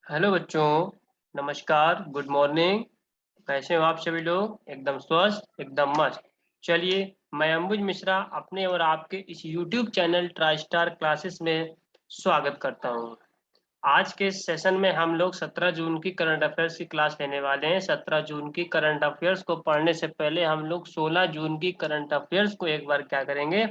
Hello बच्चों, नमस्कार, good morning. कैसे हो आप सभी लोग? एकदम स्वस्थ, एकदम मस्त। चलिए, मैं अंबुज मिश्रा अपने और आपके इस YouTube channel try star classes में स्वागत करता हूँ। आज के सेशन में हम लोग 17 जून की करंट अफेयर्स की क्लास लेने वाले हैं। 17 जून की करंट अफेयर्स को पढ़ने से पहले हम लोग 16 जून की करंट अफेयर्स को एक बार क्या करेंगे,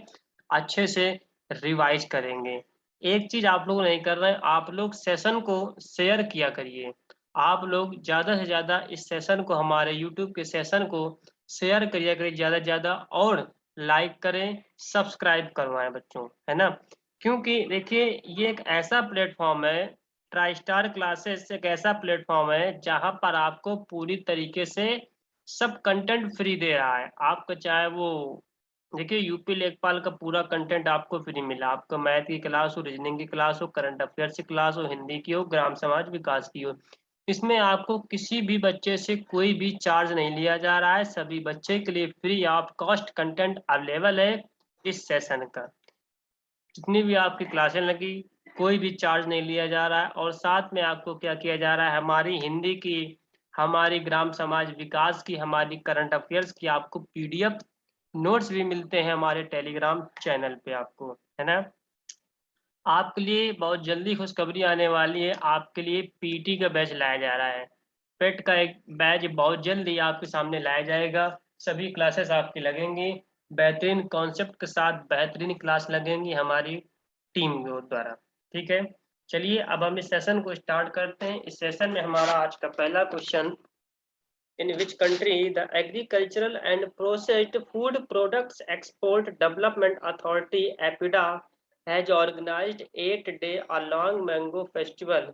अच्छे से रिवाइज करेंगे। एक चीज आप लोग नहीं कर रहे हैं, आप लोग सेशन को शेयर किया करिए। आप लोग ज्यादा से ज्यादा इस सेशन को, हमारे यूट्यूब के सेशन को शेयर करिए करिए ज्यादा से ज्यादा, और लाइक करें, सब्सक्राइब करवाएं बच्चों, है ना। क्योंकि देखिए, ये एक ऐसा प्लेटफॉर्म है, ट्राई स्टार क्लासेस एक ऐसा प्लेटफॉर्म है जहां पर आपको पूरी तरीके से सब कंटेंट फ्री दे रहा है। आपका चाहे वो, देखिए, यूपी लेखपाल का पूरा कंटेंट आपको फ्री मिला। आपको मैथ की क्लास हो, रीजनिंग की क्लास हो, करंट अफेयर्स की क्लास हो, हिंदी की हो, ग्राम समाज विकास की हो, इसमें आपको किसी भी बच्चे से कोई भी चार्ज नहीं लिया जा रहा है। सभी बच्चे के लिए free of cost content available है इस सेशन का। जितनी भी आपकी क्लासें लगी, कोई भी चार्ज नहीं लिया जा रहा है। और साथ में आपको क्या किया जा रहा है, हमारी हिंदी की, हमारी ग्राम समाज विकास की, हमारी करंट अफेयर्स की आपको पीडीएफ नोट्स भी मिलते हैं हमारे टेलीग्राम चैनल पे आपको, है ना। आपके लिए बहुत जल्दी खुशखबरी आने वाली है। आपके लिए पीटी का बैच लाया जा रहा है। पेट का एक बैच बहुत जल्दी आपके सामने लाया जाएगा। सभी क्लासेस आपकी लगेंगी, बेहतरीन कॉन्सेप्ट के साथ बेहतरीन क्लास लगेंगी हमारी टीम के द्वारा। ठीक है, चलिए अब हम इस सेशन को स्टार्ट करते हैं। इस सेशन में हमारा आज का पहला question, in which country the Agricultural and Processed Food Products Export Development Authority (APIDA) has organized 8-day a long mango festival?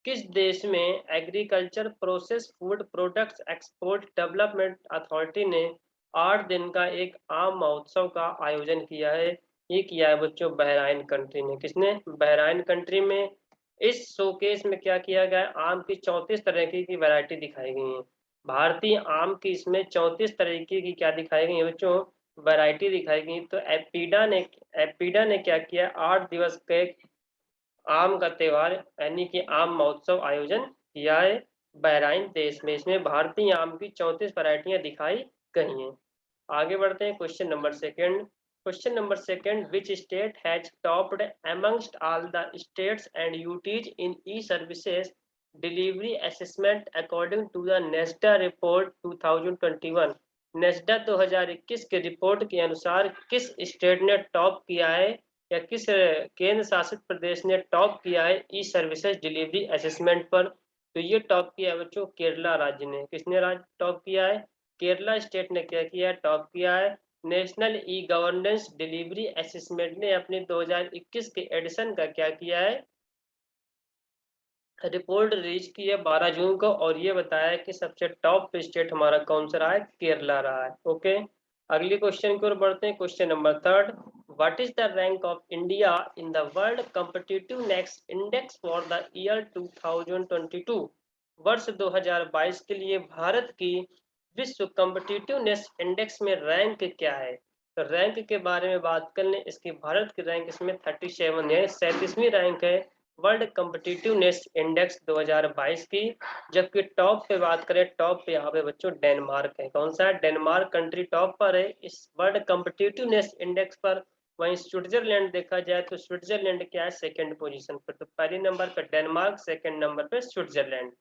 किस देश में agriculture process food products export development authority ने 8 दिन का एक आम महोत्सव का आयोजन किया है? ये किया है बच्चों बहराइन कंट्री ने। किसने? बहराइन कंट्री में। इस शोकेस में क्या किया गया है, आम की 34 तरह की वैरायटी दिखाई गई है। भारतीय आम की इसमें 34 तरीके की क्या दिखाई गई है बच्चों, वैरायटी दिखाई गई। तो एपीडा ने क्या किया, 8 दिवस के आम का त्योहार यानी कि आम महोत्सव आयोजन किया है बहराइन देश में। इसमें भारतीय आम की 34 वैरायटियां दिखाई गई हैं। आगे बढ़ते हैं, question number second. Question number second, which state has topped amongst all the states and UTs in e services delivery assessment according to the NeSDA report 2021? NeSDA 2021 के रिपोर्ट के अनुसार किस स्टेट ने टॉप किया है, या किस केंद्र शासित प्रदेश ने टॉप किया है ई सर्विसेज डिलीवरी असेसमेंट पर? तो ये टॉप किया है बच्चों केरला राज्य ने। किसने राज्य टॉप किया है? केरला स्टेट ने क्या किया है, टॉप किया है। National e governance delivery assessment ने अपने 2021 के एडिशन का क्या किया है, रिपोर्ट रिलीज की है 12 जून को, और ये बताया है कि सबसे टॉप स्टेट हमारा कौन सा रहा है, केरला रहा है। ओके, अगले क्वेश्चन की ओर बढ़ते हैं। Question number third, what is the rank of India in the world competitiveness index for the year 2022? वर्ष 2022 के लिए भारत की विश्व कॉम्पिटिटिवनेस इंडेक्स में रैंक क्या है? तो रैंक के बारे में बात कर लें, इसकी भारत की रैंक इसमें 37 है, 37वीं रैंक है वर्ल्ड कॉम्पिटिटिवनेस इंडेक्स 2022 की। जबकि टॉप पे बात करें, टॉप पे यहाँ पे बच्चों डेनमार्क है। कौन सा है? डेनमार्क कंट्री टॉप पर है इस वर्ल्ड कॉम्पिटिटिवनेस इंडेक्स पर। वहीं स्विट्जरलैंड देखा जाए तो स्विट्जरलैंड क्या है, सेकंड पोजीशन पर। तो पहले नंबर पर डेनमार्क, सेकंड नंबर पे स्विट्जरलैंड।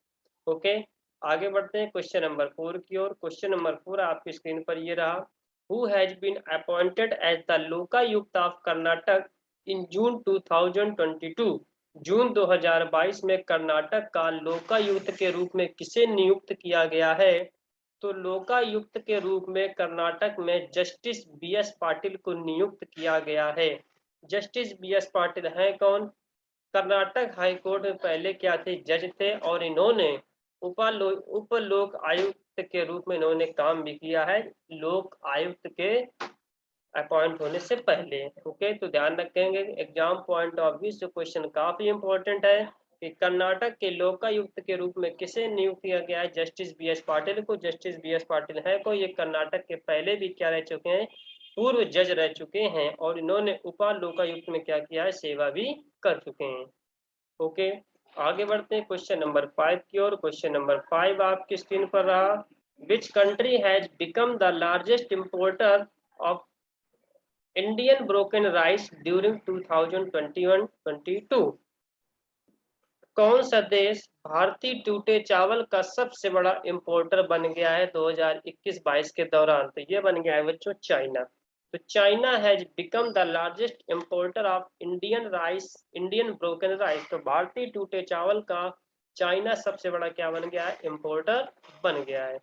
ओके, आगे बढ़ते हैं क्वेश्चन नंबर 4 की ओर। क्वेश्चन नंबर 4 आपकी स्क्रीन पर ये रहा, who has been appointed as the Lokayukta of Karnataka in June 2022? जून 2022 में कर्नाटक का लोकायुक्त के रूप में किसे नियुक्त किया गया है? तो लोकायुक्त के रूप में कर्नाटक में जस्टिस बी एस पाटिल को नियुक्त किया गया है। जस्टिस बी एस पाटिल हैं कौन? कर्नाटक हाई कोर्ट में पहले क्या थे, जज थे, और इन्होंने उप लोक आयुक्त के रूप में इन्होंने काम भी किया है, लोक आयुक्त के अपॉइंट होने से पहले। ओके, तो ध्यान रखेंगे एग्जाम पॉइंट ऑफ व्यू से क्वेश्चन काफी इंपॉर्टेंट है कि कर्नाटक के लोकायुक्त के रूप में किसे नियुक्त किया गया है, जस्टिस बी एस पाटिल को। जस्टिस बी एस पाटिल है को, ये कर्नाटक के पहले भी क्या रह चुके हैं, पूर्व जज रह चुके हैं, और इन्होंने उपा लोकायुक्त में क्या किया है, सेवा भी कर चुके हैं। ओके, आगे बढ़ते हैं क्वेश्चन नंबर 5 की ओर। क्वेश्चन नंबर 5 आपकी स्क्रीन पर रहा। Which country has become the largest importer of Indian broken rice during 2021-22? कौन सा देश भारतीय टूटे चावल का सबसे बड़ा इंपोर्टर बन गया है 2021-22 के दौरान? तो ये बन गया है बच्चों चाइना। तो China has become the largest importer of Indian rice, Indian broken rice. तो भारतीय टूटे चावल का चाइना सबसे बड़ा क्या बन गया है? इंपोर्टर बन गया है।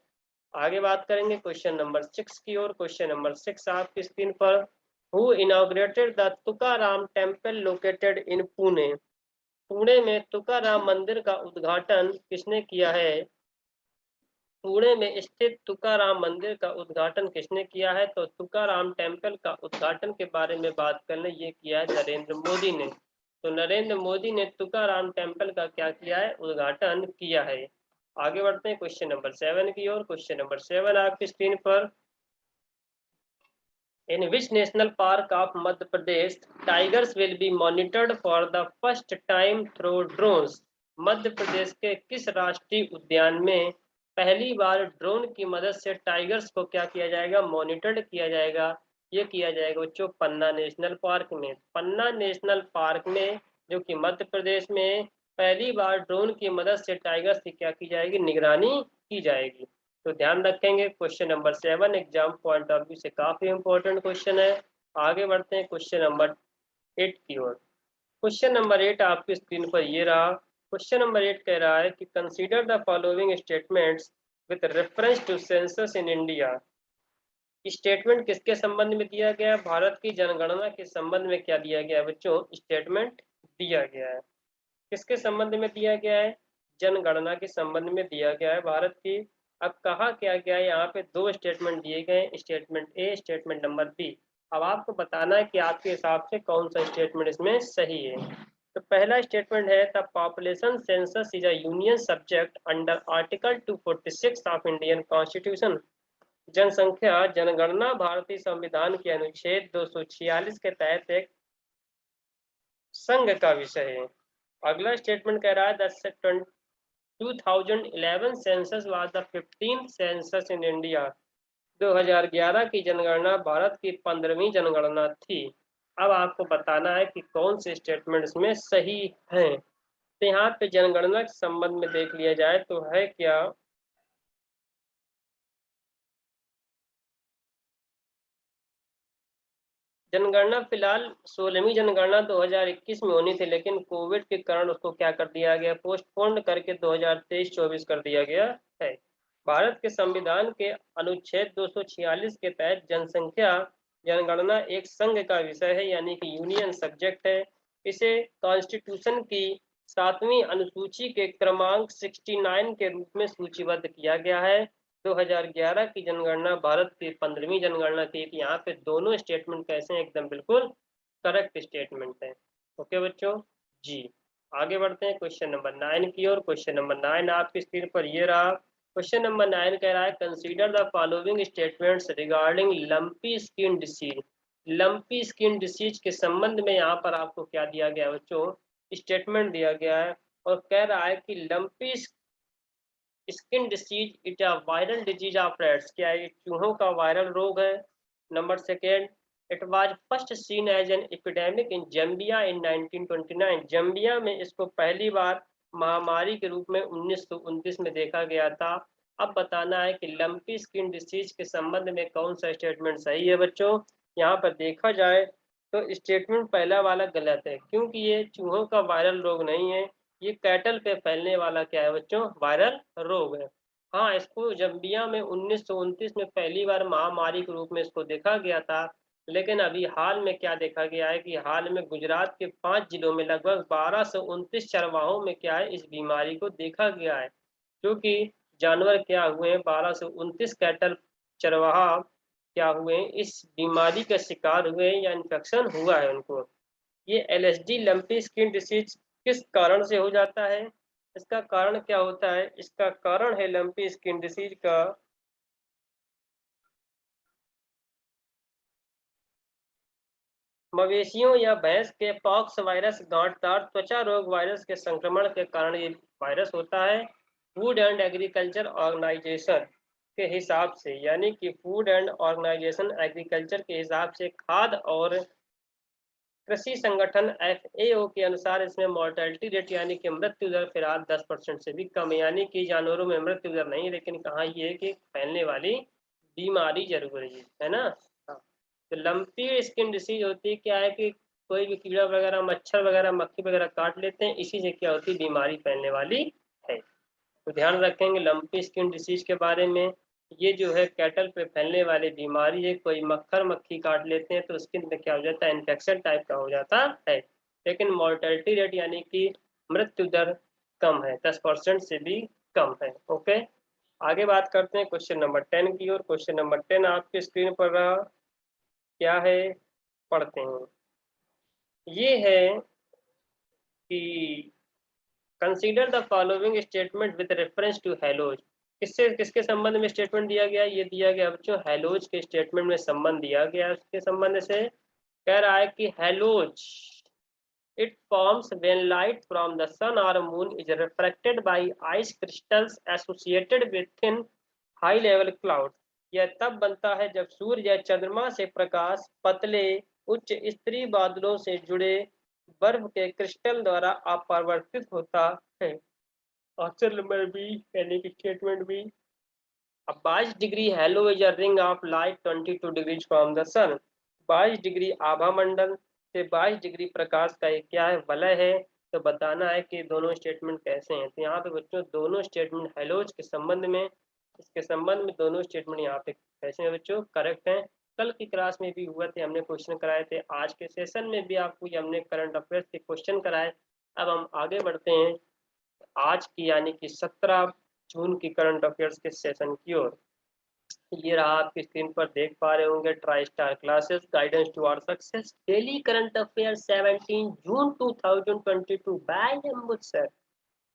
आगे बात करेंगे क्वेश्चन नंबर 6 की ओर। क्वेश्चन नंबर 6 आपकी स्क्रीन पर। Who inaugurated the Tukaram temple located in Pune? Pune में तुकाराम मंदिर का उद्घाटन किसने किया है? पुणे में स्थित तुकाराम मंदिर का उद्घाटन किसने किया है? तो तुकाराम टेम्पल का उद्घाटन के बारे में बात करने ये किया है नरेंद्र मोदी ने। तो नरेंद्र मोदी ने तुकाराम टेम्पल का क्या किया है? उद्घाटन किया है। आगे बढ़ते हैं क्वेश्चन नंबर 7 की ओर। क्वेश्चन नंबर 7 आपकी स्क्रीन पर। In which national park of Madhya Pradesh tigers will be monitored for the first time through drones? Madhya Pradesh के किस राष्ट्रीय उद्यान में पहली बार ड्रोन की मदद से टाइगर्स को क्या किया जाएगा? मॉनिटर्ड किया जाएगा। ये किया जाएगा बच्चों पन्ना नेशनल पार्क में। पन्ना नेशनल पार्क में, जो कि मध्य प्रदेश में, पहली बार ड्रोन की मदद से टाइगर्स की क्या की जाएगी? निगरानी की जाएगी। तो ध्यान रखेंगे question number 7 exam point of view से काफी इंपॉर्टेंट क्वेश्चन है। आगे बढ़ते हैं क्वेश्चन नंबर 8 की ओर। क्वेश्चन नंबर 8 आपकी स्क्रीन पर ये रहा। क्वेश्चन नंबर 8 कह रहा है कि consider the following statements with reference to census in India. Statement किसके संबंध में दिया गया है? भारत की जनगणना के संबंध में क्या दिया गया है बच्चों? स्टेटमेंट दिया गया है। किसके संबंध में दिया गया है? जनगणना के संबंध में दिया गया है भारत की। अब कहा क्या गया है? यहाँ पे दो स्टेटमेंट दिए गए, statement A, statement number B. अब आपको बताना है कि आपके हिसाब से कौन सा स्टेटमेंट इसमें सही है। तो पहला स्टेटमेंट है the population census is a union subject under article 246 of Indian constitution. जनसंख्या जनगणना भारतीय संविधान के अनुच्छेद 246 के तहत एक संघ का विषय है। अगला स्टेटमेंट कह रहा है the 2011 census was the 15th census in India. 2011 की जनगणना भारत की 15वीं जनगणना थी। अब आपको बताना है कि कौन से स्टेटमेंट इसमें सही हैं। तो यहाँ पे जनगणना के संबंध में देख लिया जाए तो है क्या? जनगणना फिलहाल 16वीं जनगणना 2021 में होनी थी, लेकिन कोविड के कारण उसको क्या कर दिया गया? पोस्टपोन्ड करके 2023-24 कर दिया गया है। भारत के संविधान के अनुच्छेद 246 के तहत जनसंख्या जनगणना एक संघ का विषय है, यानी कि यूनियन सब्जेक्ट है। इसे कॉन्स्टिट्यूशन की 7वीं अनुसूची के क्रमांक 69 के रूप में सूचीबद्ध किया गया है। 2011 की जनगणना भारत की 15वीं जनगणना थी। यहाँ पे दोनों स्टेटमेंट कैसे हैं? एकदम बिल्कुल करेक्ट स्टेटमेंट है। ओके बच्चों जी। आगे बढ़ते हैं क्वेश्चन नंबर 9 की ओर। क्वेश्चन नंबर 9 आपकी स्क्रीन पर ये रहा। क्वेश्चन नंबर 9 कह रहा है consider the following statements regarding lumpy skin disease. Lumpy skin disease के संबंध में यहाँ पर आपको क्या दिया गया है बच्चों? स्टेटमेंट दिया गया है और कह रहा है कि lumpy skin disease it a viral disease of rats. क्या ये चूहों का वायरल रोग है? Number second, it was first seen as an epidemic in Zambia in 1929। Zambia में इसको पहली बार महामारी के रूप में 1929 में देखा गया था। अब बताना है कि लंपी स्किन डिसीज के संबंध में कौन सा स्टेटमेंट सही है बच्चों। यहाँ पर देखा जाए तो स्टेटमेंट पहला वाला गलत है, क्योंकि ये चूहों का वायरल रोग नहीं है। ये कैटल पे फैलने वाला क्या है बच्चों? वायरल रोग है। हाँ, इसको जम्बिया में 1929 में पहली बार महामारी के रूप में इसको देखा गया था। लेकिन अभी हाल में क्या देखा गया है कि हाल में गुजरात के 5 जिलों में लगभग 1229 चरवाहों में क्या है? इस बीमारी को देखा गया है। क्योंकि जानवर क्या हुए हैं? 1229 कैटल चरवाहा क्या हुए हैं? इस बीमारी का शिकार हुए हैं या इन्फेक्शन हुआ है उनको। ये एलएसडी लंपी स्किन डिसीज किस कारण से हो जाता है? इसका कारण क्या होता है? इसका कारण है लंपी स्किन डिसीज का मवेशियों या भैंस के पॉक्स वायरस गांठदार त्वचा रोग वायरस के संक्रमण के कारण ये वायरस होता है। फूड एंड एग्रीकल्चर ऑर्गेनाइजेशन के हिसाब से, यानी कि फूड एंड ऑर्गेनाइजेशन एग्रीकल्चर के हिसाब से, खाद्य और कृषि संगठन FAO के अनुसार इसमें मोर्टेलिटी रेट यानी कि मृत्यु दर फिलहाल 10% से भी कम है। यानी कि जानवरों में मृत्यु दर नहीं, लेकिन कहाँ ये है कि फैलने वाली बीमारी जरूर है ना। हाँ। तो लंपी स्किन डिसीज होती है, क्या है कि कोई भी कीड़ा वगैरह, मच्छर वगैरह, मक्खी वगैरह काट लेते हैं, इसी से क्या होती है, बीमारी फैलने वाली है। तो ध्यान रखेंगे लंपी स्किन डिसीज के बारे में। ये जो है कैटल पे फैलने वाली बीमारी है, कोई मक्खर मक्खी काट लेते हैं तो स्किन में क्या हो जाता है, इन्फेक्शन टाइप का हो जाता है। लेकिन मोर्टेलिटी रेट यानी कि मृत्यु दर कम है, 10% से भी कम है। ओके, आगे बात करते हैं क्वेश्चन नंबर 10 की ओर। क्वेश्चन नंबर 10 आपके स्क्रीन पर रहा, क्या है, पढ़ते हैं। ये है कि consider the following statement with reference to halos. किससे किसके संबंध में स्टेटमेंट दिया गया, ये दिया गया बच्चों हेलोज के स्टेटमेंट में संबंध दिया गया। उसके संबंध से कह रहा है कि halos it forms when light from the sun or moon is refracted by ice crystals associated with thin high level clouds। यह तब बनता है जब सूर्य या चंद्रमा से प्रकाश पतले उच्च स्तरीय बादलों से जुड़े बर्फ के क्रिस्टल द्वारा अपरावर्तित होता है। ऑप्शन नंबर बी यानी कि स्टेटमेंट बी। अब 22 degree halo is a ring of light 22 degree from the sun. 22 degree आभा मंडल से 22 डिग्री प्रकाश का एक क्या है, वलय है। तो बताना है कि दोनों स्टेटमेंट कैसे हैं। तो यहाँ पे बच्चों दोनों स्टेटमेंट हेलोज के संबंध में, इसके संबंध में दोनों स्टेटमेंट यहाँ पे कैसे हैं बच्चों, करेक्ट हैं। कल की क्लास में भी हुए थे, हमने क्वेश्चन कराए थे। आज के सेशन में भी आपको ये हमने करंट अफेयर्स के क्वेश्चन कराए। अब हम आगे बढ़ते हैं आज की यानी कि 17 जून की करंट अफेयर्स के सेशन की ओर। ये रहा, आपकी स्क्रीन पर देख पा रहे होंगे, try star classes guidance toward success daily current affair 17 जून 2022 बाय अम्बुज सर,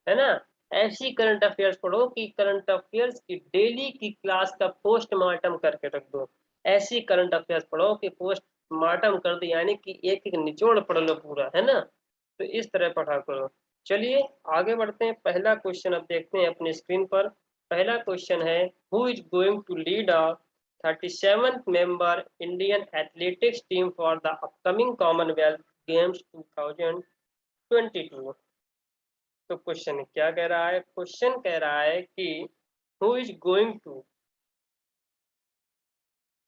है ना। ऐसी करंट अफेयर्स पढ़ो कि करंट अफेयर्स की डेली की क्लास का पोस्टमार्टम करके रख दो। ऐसी करंट अफेयर्स पढ़ो कि पोस्टमार्टम कर दो, यानी कि एक एक निचोड़ पढ़ लो पूरा, है ना। तो इस तरह पढ़ा करो। चलिए आगे बढ़ते हैं। पहला क्वेश्चन अब देखते हैं अपनी स्क्रीन पर। पहला क्वेश्चन है, who is going to lead a 37th member Indian athletics team for the upcoming Commonwealth Games 2022। तो क्वेश्चन क्या कह रहा है, क्वेश्चन कह रहा है कि हु इज गोइंग टू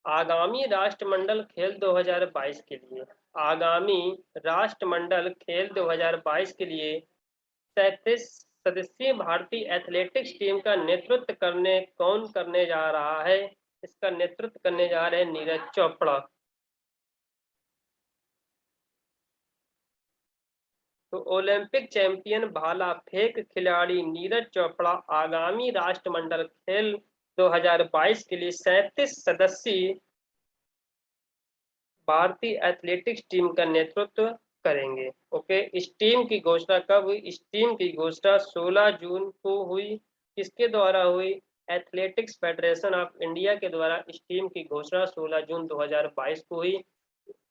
आगामी राष्ट्रमंडल खेल 2022 के लिए, आगामी राष्ट्रमंडल खेल 2022 के लिए 37 सदस्यीय भारतीय एथलेटिक्स टीम का नेतृत्व करने कौन करने जा रहा है। इसका नेतृत्व करने जा रहे हैं नीरज चोपड़ा। तो ओलंपिक चैंपियन भाला फेंक खिलाड़ी नीरज चोपड़ा आगामी राष्ट्रमंडल खेल 2022 के लिए 37 सदस्यीय भारतीय एथलेटिक्स टीम का नेतृत्व करेंगे। ओके, इस टीम की घोषणा कब हुई, इस टीम की घोषणा 16 जून को हुई। किसके द्वारा हुई, एथलेटिक्स फेडरेशन ऑफ इंडिया के द्वारा इस टीम की घोषणा 16 जून 2022 को हुई।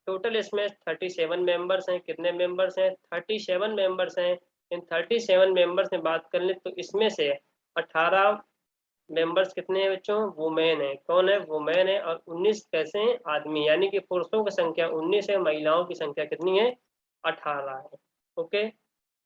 टोटल इसमें 37 मेंबर्स हैं। कितने मेंबर्स हैं, 37 मेंबर्स हैं। इन 37 मेंबर्स में बात कर ले तो इसमें से 18 मेंबर्स कितने हैं बच्चों, वुमेन है। कौन है, वुमेन है। और 19 कैसे हैं, आदमी। यानी कि पुरुषों की संख्या 19 है, महिलाओं की संख्या कितनी है, 18 है। ओके,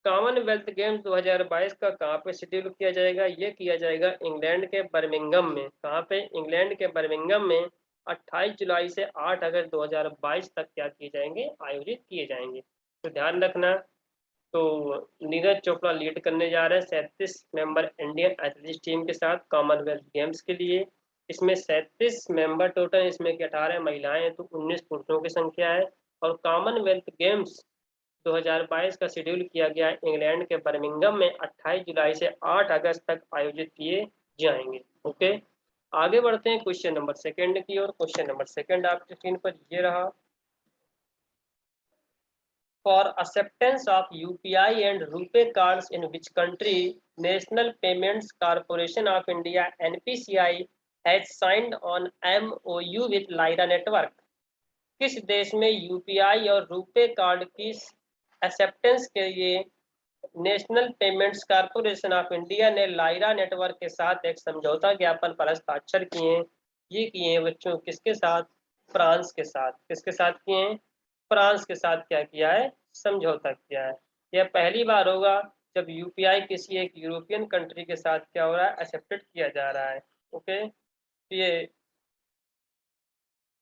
कॉमनवेल्थ गेम्स 2022 का कहाँ पे शेड्यूल किया जाएगा, ये किया जाएगा इंग्लैंड के बर्मिंघम में। कहाँ पे, इंग्लैंड के बर्मिंघम में 28 जुलाई से 8 अगस्त 2022 तक क्या किए जाएंगे, आयोजित किए जाएंगे। तो ध्यान रखना। तो नीरज चोपड़ा लीड करने जा रहे हैं 37 मेंबर इंडियन एथलेटिक्स टीम के साथ कॉमनवेल्थ गेम्स के लिए। इसमें 37 मेंबर टोटल, इसमें कि 18 महिलाएं हैं तो 19 पुरुषों की संख्या है। और कॉमनवेल्थ गेम्स 2022 का शेड्यूल किया गया इंग्लैंड के बर्मिंघम में 28 जुलाई से 8 अगस्त तक आयोजित किए जाएंगे। ओके, आगे बढ़ते हैं क्वेश्चन नंबर सेकंड की ओर। क्वेश्चन नंबर सेकंड आपके स्क्रीन पर ये रहा, for acceptance of UPI and RuPay cards in which country National Payments Corporation of India NPCI has signed on MOU with Lyra Network। किस देश में यूपीआई और RuPay card की एक्सेप्टेंस के लिए national payments corporation of India ने Lyra network के साथ एक समझौता ज्ञापन पर हस्ताक्षर किए हैं? ये किए हैं बच्चों किसके साथ? फ्रांस के साथ। किसके साथ किए हैं? फ्रांस के साथ क्या किया है? समझौता किया है। यह पहली बार होगा जब यूपीआई किसी एक यूरोपियन कंट्री के साथ क्या हो रहा है? एक्सेप्टेड किया जा रहा है। ओके, ये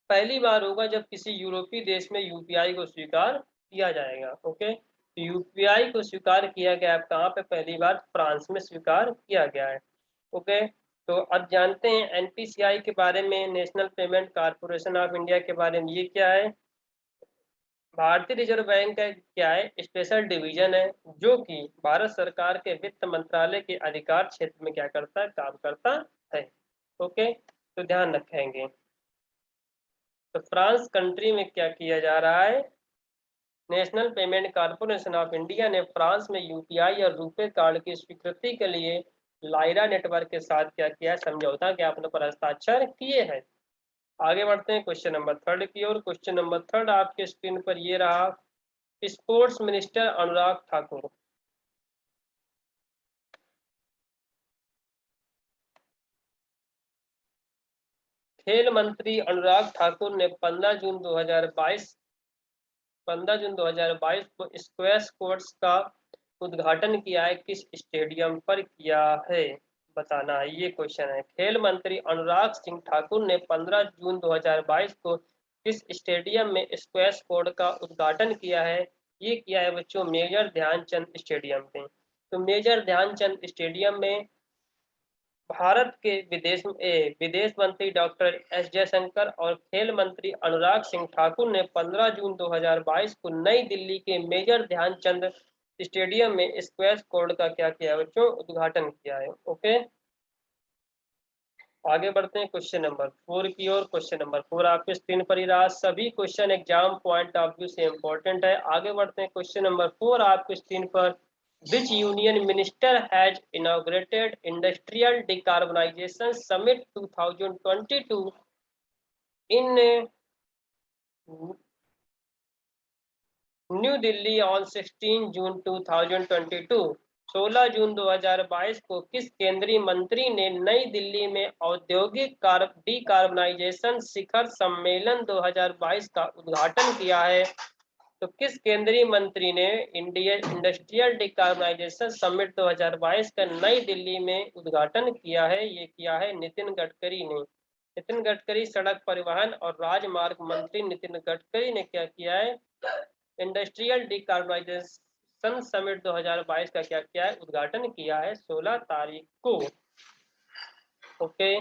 पहली बार होगा जब किसी यूरोपीय देश में यूपीआई को स्वीकार किया जाएगा। ओके, तो यूपीआई को स्वीकार किया गया है कहाँ पे? पहली बार फ्रांस में स्वीकार किया गया है। ओके, तो अब जानते हैं एनपीसीआई के बारे में, national payment corporation of India के बारे में। ये क्या है? भारतीय रिजर्व बैंक का क्या है? स्पेशल डिवीजन है जो कि भारत सरकार के वित्त मंत्रालय के अधिकार क्षेत्र में क्या करता है? काम करता है। ओके, तो ध्यान रखेंगे। तो फ्रांस कंट्री में क्या किया जा रहा है? National payment corporation of India ने फ्रांस में यूपीआई और रुपे कार्ड की स्वीकृति के लिए लाइरा नेटवर्क के साथ क्या किया? समझौता ज्ञापन पर हस्ताक्षर किए हैं। आगे बढ़ते हैं क्वेश्चन नंबर थर्ड की ओर। क्वेश्चन नंबर थर्ड आपके स्क्रीन पर ये रहा। स्पोर्ट्स मिनिस्टर अनुराग ठाकुर खेल मंत्री अनुराग ठाकुर ने 15 जून 2022 को स्क्वैश कोर्ट्स का उद्घाटन किया है? किस स्टेडियम पर किया है? बताना है, ये क्वेश्चन है। खेल मंत्री अनुराग सिंह ठाकुर ने 15 जून 2022 को किस स्टेडियम में स्क्वैश कोर्ट का उद्घाटन किया है? ये किया है बच्चों मेजर ध्यानचंद स्टेडियम पे। तो मेजर ध्यानचंद स्टेडियम में भारत के विदेश मंत्री डॉक्टर एस जयशंकर और खेल मंत्री अनुराग सिंह ठाकुर ने 15 जून 2022 को नई दिल्ली के मेजर ध्यानचंद स्टेडियम में स्क्वैश कोर्ट का क्या किया है बच्चों? उद्घाटन किया है। ओके, आगे बढ़ते हैं क्वेश्चन नंबर 4 की ओर। क्वेश्चन नंबर 4 आपके स्क्रीन पर ही रहा। सभी question exam point of view से इंपॉर्टेंट है। आगे बढ़ते हैं क्वेश्चन नंबर 4 आपके स्क्रीन पर। Which union minister has inaugurated Industrial Decarbonization Summit 2022 in New Delhi on 16 June 2022? 16 जून 2022 को किस केंद्रीय मंत्री ने नई दिल्ली में औद्योगिक डिकार्बनाइजेशन शिखर सम्मेलन 2022 का उद्घाटन किया है? तो किस केंद्रीय मंत्री ने इंडस्ट्रियल डिकार्बनाइजेशन समिट 2022 का नई दिल्ली में उद्घाटन किया है? ये किया है नितिन गडकरी ने। नितिन गडकरी सड़क परिवहन और राजमार्ग मंत्री नितिन गडकरी ने क्या किया है? इंडस्ट्रियल डिकार्बनाइजेशन समिट 2022 का क्या किया है? उद्घाटन किया है 16 तारीख को। ओके,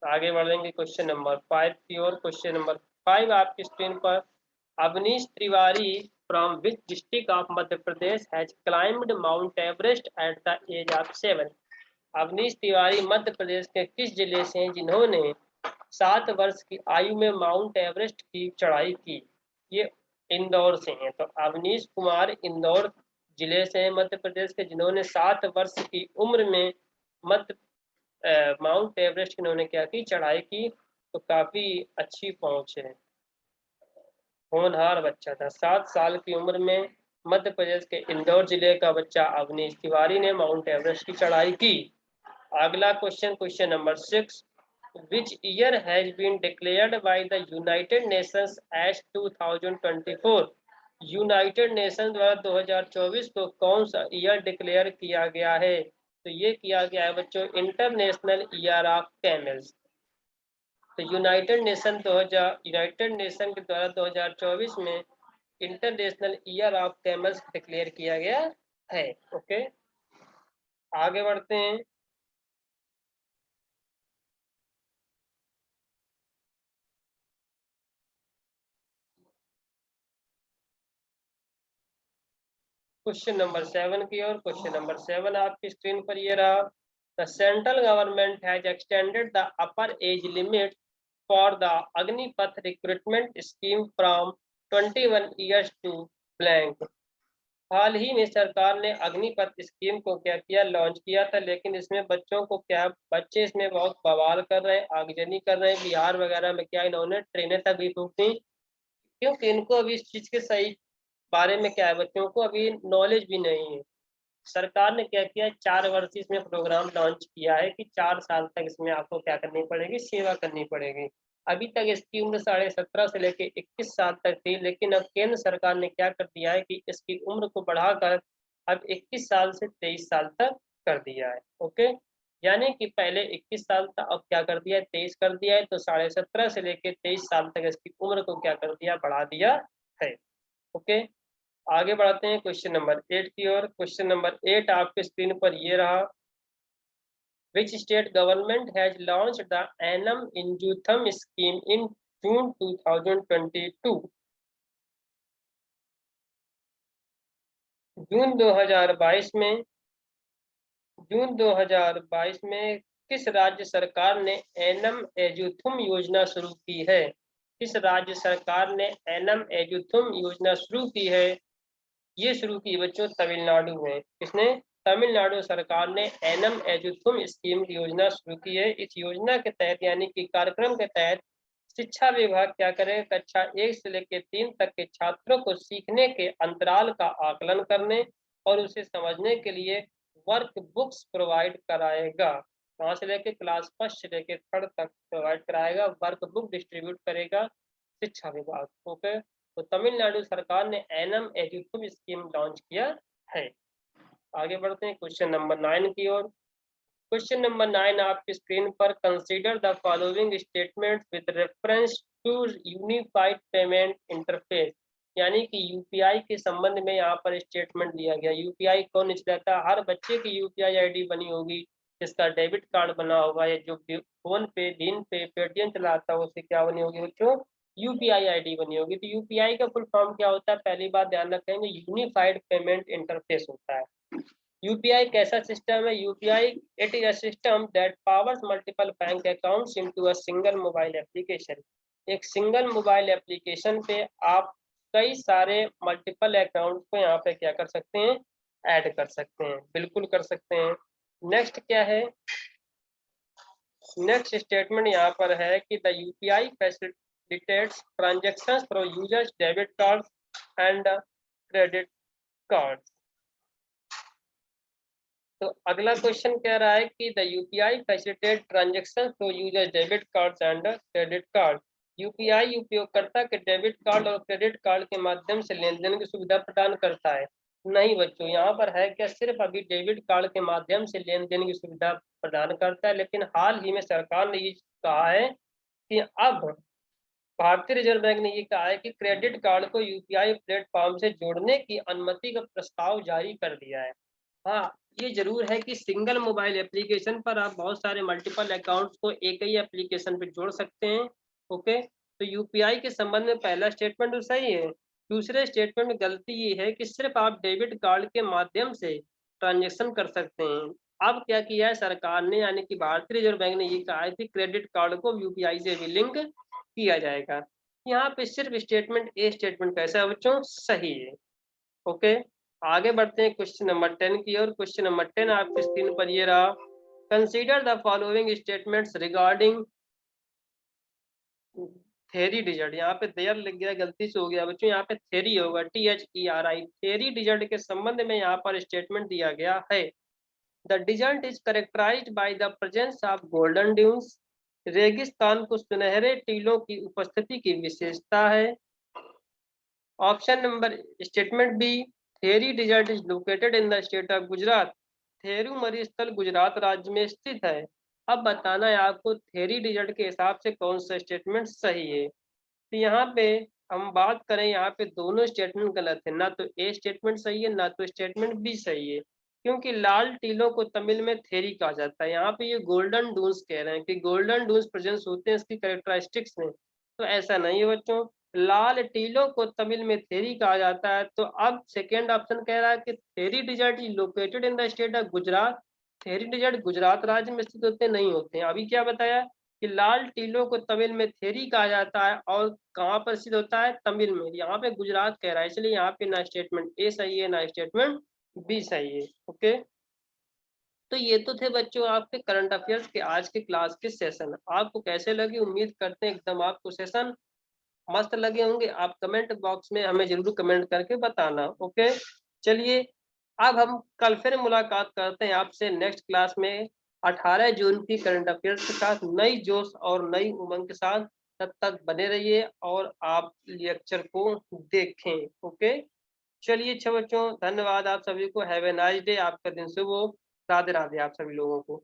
आगे बढ़ेंगे क्वेश्चन नंबर 5 की ओर। क्वेश्चन नंबर 5 आपकी स्क्रीन पर। Awanish Tiwari from which district of Madhya Pradesh has climbed Mount Everest at the age of 7? Awanish Tiwari Madhya Pradesh के किस जिले से हैं जिन्होंने 7 वर्ष की आयु में माउंट एवरेस्ट की चढ़ाई की? ये इंदौर से हैं। तो अवनीश कुमार इंदौर जिले से हैं मध्य प्रदेश के, जिन्होंने 7 वर्ष की उम्र में मध्य माउंट एवरेस्ट इन्होंने क्या की? चढ़ाई की। तो काफी अच्छी पहुंच है, होनहार बच्चा था। 7 साल की उम्र में मध्य प्रदेश के इंदौर जिले का बच्चा अवनीश तिवारी ने माउंट एवरेस्ट की चढ़ाई की। अगला question, question number 6। Which year has been declared by the United Nations as 2024? United nation द्वारा 2024 को कौन सा ईयर डिक्लेयर किया गया है? तो ये किया गया है बच्चों इंटरनेशनल ईयर ऑफ कैमल्स। तो यूनाइटेड नेशन के द्वारा 2024 में international year of camels declare किया गया है। ओके, आगे बढ़ते हैं। क्वेश्चन नंबर 7 की ओर। क्वेश्चन नंबर 7 आपकी स्क्रीन पर ये रहा। The central government has extended the upper age limit for the Agnipath recruitment scheme from 21 years to blank। हाल ही में सरकार ने अग्निपथ स्कीम को क्या किया, लॉन्च किया था, लेकिन इसमें बच्चों को क्या, बच्चे इसमें बहुत बवाल कर रहे हैं, आगजनी कर रहे हैं। बिहार वगैरह में क्या इन्होंने ट्रेनें तक भी फूक दी, क्योंकि इनको अभी इस चीज के सही बारे में क्या है, बच्चों को अभी नॉलेज भी नहीं है। सरकार ने क्या किया, 4 वर्षीय इसमें प्रोग्राम लॉन्च किया है कि 4 साल तक इसमें आपको क्या करनी पड़ेगी, सेवा करनी पड़ेगी। अभी तक इसकी उम्र 17.5 से लेकर 21 साल तक थी, लेकिन अब केंद्र सरकार ने क्या कर दिया है कि इसकी उम्र को बढ़ाकर अब 21 साल से 23 साल तक कर दिया है। ओके, यानी कि पहले 21 साल था, अब क्या कर दिया है, 23 कर दिया है। तो 17.5 से लेकर 23 साल तक इसकी उम्र को क्या कर दिया, बढ़ा दिया है। ओके, आगे बढ़ते हैं क्वेश्चन नंबर 8 की ओर। क्वेश्चन नंबर 8 आपके स्क्रीन पर ये रहा। Which state government has launched the Ennum Ezhutham scheme in June 2022? जून 2022 में जून 2022 में किस राज्य सरकार ने एनम एजुथुम योजना शुरू की है? किस राज्य सरकार ने एनम एजुथुम योजना शुरू की है? ये शुरू की बच्चों तमिलनाडु में। किसने? तमिलनाडु सरकार ने एनम एजुथुम स्कीम योजना शुरू की है। इस योजना के तहत यानी कि कार्यक्रम के तहत शिक्षा विभाग क्या करेगा, कक्षा 1 से लेकर 3 तक के छात्रों को सीखने के अंतराल का आकलन करने और उसे समझने के लिए वर्क बुक्स प्रोवाइड कराएगा। कहाँ से लेके, क्लास 1 से लेकर 3rd तक प्रोवाइड कराएगा, वर्क बुक डिस्ट्रीब्यूट करेगा शिक्षा विभाग। ओके, तो तमिलनाडु सरकार ने एनम एजुथुम स्कीम लॉन्च किया है। आगे बढ़ते हैं क्वेश्चन नंबर 9 की ओर। क्वेश्चन नंबर 9 आपकी स्क्रीन पर। Consider the following statements with reference to unified payment interface, यानी कि यूपीआई के संबंध में यहाँ पर स्टेटमेंट दिया गया। यूपीआई कौन चलाता है? हर बच्चे की यूपीआई आईडी बनी होगी, जिसका डेबिट कार्ड बना होगा, या जो फोन पे, भीम पे, पेटीएम चलाता है, उससे क्या बनी होगी बच्चों, यूपीआई आईडी बनी होगी। तो यूपीआई का फुल फॉर्म क्या होता है? पहली बात ध्यान रखेंगे, यूनिफाइड पेमेंट इंटरफेस होता है। यूपीआई कैसा सिस्टम है? UPI it is a system that powers multiple bank accounts into a single mobile application. एक सिंगल मोबाइल एप्लीकेशन पे आप कई सारे मल्टीपल अकाउंट को यहाँ पे क्या कर सकते हैं, ऐड कर सकते हैं, बिल्कुल कर सकते हैं। नेक्स्ट क्या है? नेक्स्ट स्टेटमेंट यहाँ पर है कि the UPI facilitates transactions through users debit card and credit card. तो अगला क्वेश्चन कह रहा है कि the UPI facilitate transaction through users debit cards and credit card. UPI उपयोगकर्ता के डेबिट कार्ड और क्रेडिट कार्ड के माध्यम से लेन देन की सुविधा प्रदान करता है। नहीं बच्चों, यहाँ पर है क्या, सिर्फ अभी डेबिट कार्ड के माध्यम से लेन देन की सुविधा प्रदान करता है, लेकिन हाल ही में सरकार ने ये कहा है कि अब भारतीय रिजर्व बैंक ने ये कहा है कि क्रेडिट कार्ड को यूपीआई प्लेटफॉर्म से जोड़ने की अनुमति का प्रस्ताव जारी कर दिया है। हाँ, ये जरूर है कि सिंगल मोबाइल एप्लीकेशन पर आप बहुत सारे मल्टीपल अकाउंट्स को एक ही एप्लीकेशन पे जोड़ सकते हैं। ओके, तो यूपीआई के संबंध में पहला स्टेटमेंट तो सही है। दूसरे स्टेटमेंट में गलती ये है कि सिर्फ आप डेबिट कार्ड के माध्यम से ट्रांजेक्शन कर सकते हैं। अब क्या किया है सरकार ने, यानी कि भारतीय रिजर्व बैंक ने ये कहा है कि क्रेडिट कार्ड को यूपीआई से भी लिंक किया जाएगा। यहाँ पे सिर्फ स्टेटमेंट ए स्टेटमेंट कैसा है बच्चों, सही है। ओके, आगे बढ़ते हैं क्वेश्चन नंबर 10 की ओर। क्वेश्चन नंबर 10 आपकी स्क्रीन पर ये रहा। Consider the following statements regarding theory digit. यहाँ पे देयर लिख गया, गलती से हो गया बच्चों, यहाँ पे थेरी होगा, THERI। थेरी डिजिट के संबंध में यहाँ पर स्टेटमेंट दिया गया है। The desert is characterised by the presence of golden dunes. रेगिस्तान को सुनहरे टीलों की उपस्थिति की विशेषता है। Option number statement B, Theri desert is located in the state of Gujarat. Theru मरुस्थल गुजरात राज्य में स्थित है। अब बताना है आपको थेरी डिजर्ट के हिसाब से कौन सा स्टेटमेंट सही है। तो यहाँ पे हम बात करें, यहाँ पे दोनों स्टेटमेंट गलत है, ना तो ए स्टेटमेंट सही है, ना तो स्टेटमेंट बी सही है। क्योंकि लाल टीलों को तमिल में थेरी कहा जाता है। यहाँ पे ये गोल्डन डून्स कह रहे हैं कि गोल्डन डून्स प्रेजेंस होते हैं इसकी कैरेक्टरिस्टिक्स में, तो ऐसा नहीं है बच्चों। लाल टीलों को तमिल में थेरी कहा जाता है। तो अब सेकेंड ऑप्शन कह रहा है कि Theri desert is located in the state of Gujarat. Theri desert Gujarat राज्य में स्थित होते नहीं होते हैं। अभी क्या बताया कि लाल टीलों को तमिल में थेरी कहा जाता है और कहाँ पर सिद्ध होता है? तमिल में। यहाँ पे गुजरात कह रहा है, इसलिए यहाँ पे ना स्टेटमेंट ए सही है ना स्टेटमेंट बी सही है। ओके, तो ये तो थे बच्चों आपके करंट अफेयर्स के आज के क्लास के सेशन। आपको कैसे लगे? उम्मीद करते हैं एकदम आपको सेशन मस्त लगे होंगे। आप कमेंट बॉक्स में हमें जरूर कमेंट करके बताना। ओके, चलिए अब हम कल फिर मुलाकात करते हैं आपसे नेक्स्ट क्लास में 18 जून की करंट अफेयर्स के साथ नई जोश और नई उमंग के साथ। तब तक बने रहिए और आप लेक्चर को देखें। ओके, चलिए अच्छा बच्चों, धन्यवाद आप सभी को। हैव ए नाइस डे, आपका दिन शुभ हो। राधे राधे आप सभी लोगों को।